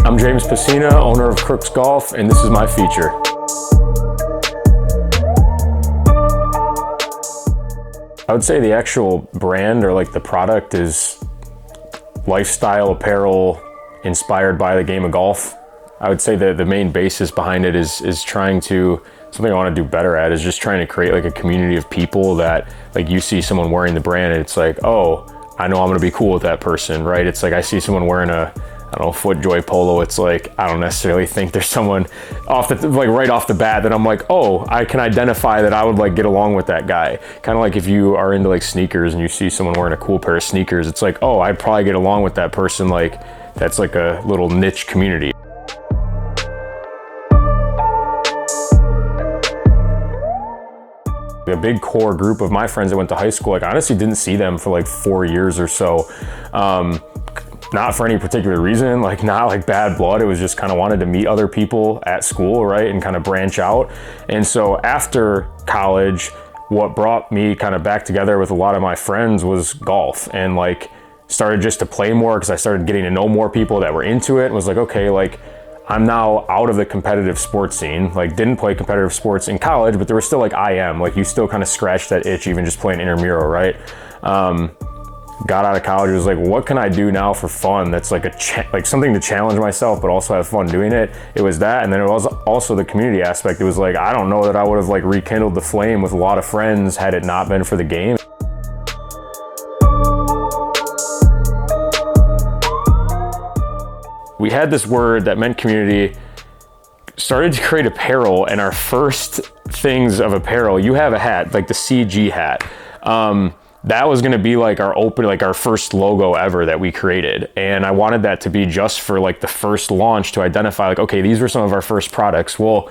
I'm James Pessina, owner of Croox Golf, and this is my feature. I would say the actual brand or like the product is lifestyle apparel inspired by the game of golf. I would say that the main basis behind it is trying to, something I want to do better at is just trying to create like a community of people that like you see someone wearing the brand and it's like, oh, I know I'm going to be cool with that person, right? It's like I see someone wearing a, I don't know, FootJoy polo. It's like, I don't necessarily think there's someone right off the bat that I'm like, oh, I can identify that I would like get along with that guy. Kind of like if you are into like sneakers and you see someone wearing a cool pair of sneakers, it's like, oh, I'd probably get along with that person. Like that's like a little niche community. A big core group of my friends that went to high school, like I honestly didn't see them for like 4 years or so. Not for any particular reason, like not like bad blood. It was just kind of wanted to meet other people at school, right? And kind of branch out. And so after college, what brought me kind of back together with a lot of my friends was golf, and like started just to play more because I started getting to know more people that were into it and was like, okay, like I'm now out of the competitive sports scene. Like didn't play competitive sports in college, but there was still like I am, like you still kind of scratch that itch even just playing intramural, right? Got out of college, was like, what can I do now for fun? That's like like something to challenge myself, but also have fun doing it. It was that, and then it was also the community aspect. It was like, I don't know that I would have like rekindled the flame with a lot of friends had it not been for the game. We had this word that meant community, started to create apparel, and our first things of apparel, you have a hat, like the CG hat. That was gonna be like our first logo ever that we created. And I wanted that to be just for like the first launch to identify like, okay, these were some of our first products. Well,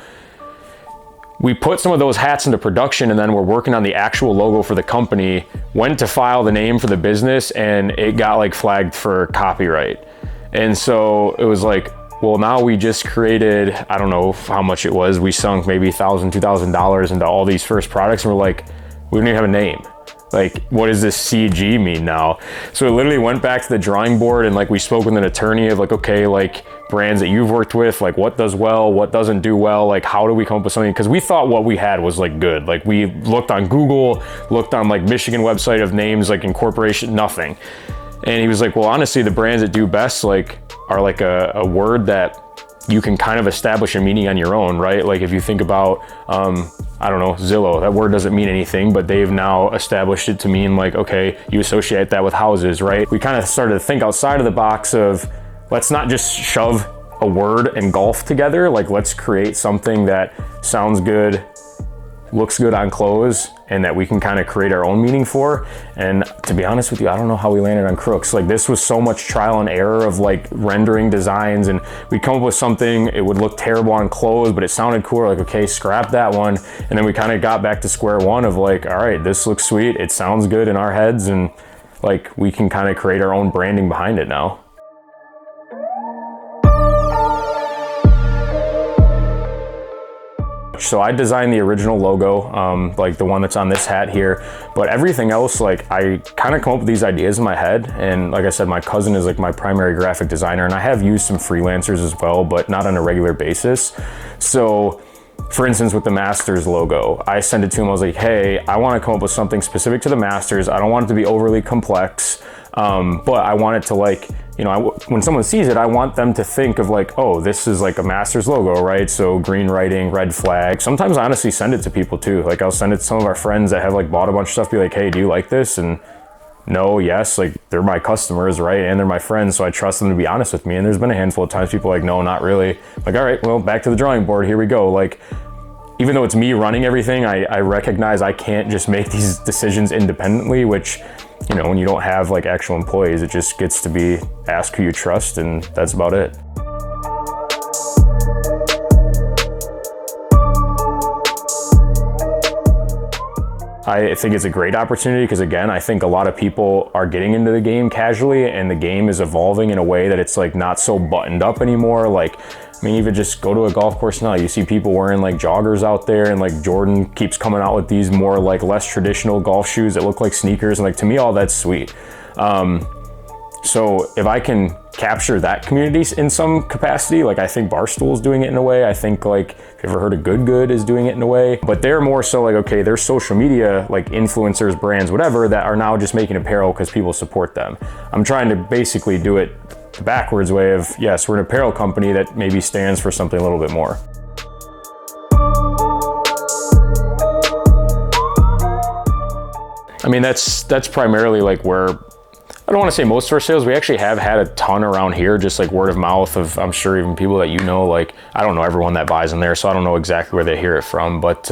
we put some of those hats into production and then we're working on the actual logo for the company, went to file the name for the business and it got like flagged for copyright. And so it was like, well, now we just created, I don't know how much it was. We sunk maybe $1,000, $2,000 into all these first products. And we're like, we don't even have a name. Like, what does this CG mean now? So it literally went back to the drawing board and like we spoke with an attorney of like, okay, like brands that you've worked with, like what does well, what doesn't do well, like how do we come up with something? Because we thought what we had was like good. Like we looked on Google, looked on like Michigan website of names like incorporation, nothing. And he was like, well, honestly, the brands that do best like are like a word that you can kind of establish a meaning on your own, right? Like if you think about, I don't know, Zillow, that word doesn't mean anything, but they've now established it to mean like, okay, you associate that with houses, right? We kind of started to think outside of the box of, let's not just shove a word and golf together. Like let's create something that sounds good, looks good on clothes, and that we can kind of create our own meaning for. And to be honest with you, I don't know how we landed on Croox. Like this was so much trial and error of like rendering designs, and we'd come up with something, it would look terrible on clothes, but it sounded cool. We're like, okay, scrap that one. And then we kind of got back to square one of like, all right, this looks sweet. It sounds good in our heads. And like, we can kind of create our own branding behind it now. So I designed the original logo, like the one that's on this hat here, but everything else, like I kind of come up with these ideas in my head. And like I said, my cousin is like my primary graphic designer, and I have used some freelancers as well, but not on a regular basis. So for instance, with the Masters logo, I sent it to him. I was like, hey, I want to come up with something specific to the Masters. I don't want it to be overly complex, but I want it to like, you know, when someone sees it, I want them to think of like, oh, this is like a Masters logo, right? So green writing, red flag. Sometimes I honestly send it to people too. Like I'll send it to some of our friends that have like bought a bunch of stuff, be like, hey, do you like this? And no, yes, like they're my customers, right? And they're my friends, so I trust them to be honest with me. And there's been a handful of times people are like, no, not really. Like, all right, well, back to the drawing board, here we go. Like, even though it's me running everything, I recognize I can't just make these decisions independently, which, you know, when you don't have like actual employees, it just gets to be ask who you trust, and that's about it. I think it's a great opportunity because, again, I think a lot of people are getting into the game casually, and the game is evolving in a way that it's like not so buttoned up anymore. Like, I mean, even just go to a golf course now, you see people wearing like joggers out there, and like Jordan keeps coming out with these more like less traditional golf shoes that look like sneakers, and like to me all that's sweet. So if I can capture that community in some capacity. Like I think Barstool's doing it in a way. I think like, if you ever heard of Good is doing it in a way, but they're more so like, okay, they're social media, like influencers, brands, whatever, that are now just making apparel because people support them. I'm trying to basically do it the backwards way of, yes, we're an apparel company that maybe stands for something a little bit more. I mean, that's primarily like where, I don't want to say most of our sales, we actually have had a ton around here, just like word of mouth of, I'm sure even people that you know, like, I don't know everyone that buys in there, so I don't know exactly where they hear it from, but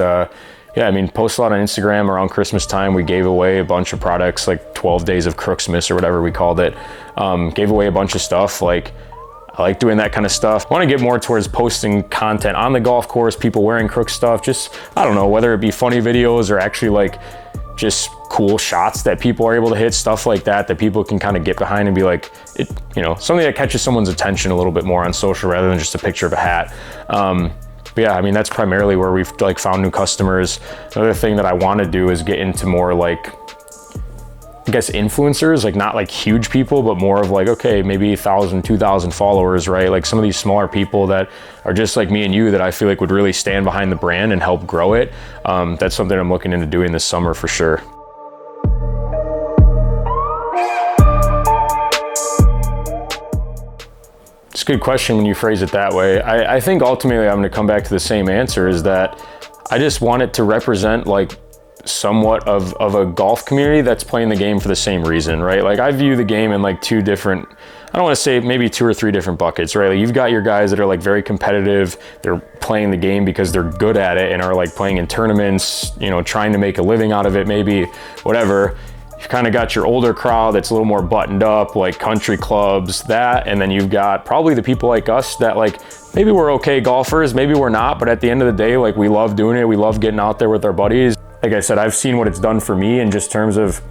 yeah, I mean, post a lot on Instagram around Christmas time. We gave away a bunch of products, like 12 days of Crooxmas or whatever we called it. Gave away a bunch of stuff. Like, I like doing that kind of stuff. I want to get more towards posting content on the golf course, people wearing Croox stuff, just, I don't know, whether it be funny videos or actually like just cool shots that people are able to hit, stuff like that, that people can kind of get behind and be like, it, you know, something that catches someone's attention a little bit more on social rather than just a picture of a hat. But yeah, I mean, that's primarily where we've like found new customers. Another thing that I want to do is get into more like, I guess, influencers, like not like huge people, but more of like, okay, maybe 1,000, 2,000 followers, right? Like some of these smaller people that are just like me and you that I feel like would really stand behind the brand and help grow it. That's something I'm looking into doing this summer for sure. It's a good question when you phrase it that way. I think ultimately I'm gonna come back to the same answer, is that I just want it to represent like somewhat of a golf community that's playing the game for the same reason, right? Like I view the game in like two different, I don't want to say maybe 2 or 3 different buckets, right? Like you've got your guys that are like very competitive, they're playing the game because they're good at it and are like playing in tournaments, you know, trying to make a living out of it, maybe, whatever. You've kind of got your older crowd that's a little more buttoned up, like country clubs, that, and then you've got probably the people like us that like, maybe we're okay golfers, maybe we're not, but at the end of the day, like we love doing it, we love getting out there with our buddies. Like I said, I've seen what it's done for me in just terms of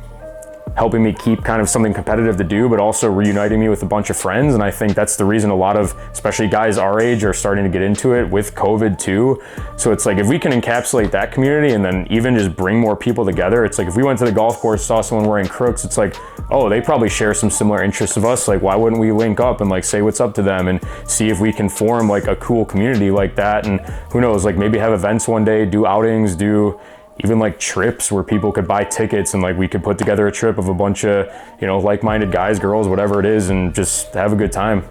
helping me keep kind of something competitive to do, but also reuniting me with a bunch of friends. And I think that's the reason a lot of, especially guys our age, are starting to get into it with COVID too. So it's like, if we can encapsulate that community and then even just bring more people together, it's like if we went to the golf course, saw someone wearing Croox, it's like, oh, they probably share some similar interests of us. Like, why wouldn't we link up and like say what's up to them and see if we can form like a cool community like that? And who knows, like maybe have events one day, do outings, do even like trips where people could buy tickets and like we could put together a trip of a bunch of, you know, like-minded guys, girls, whatever it is, and just have a good time.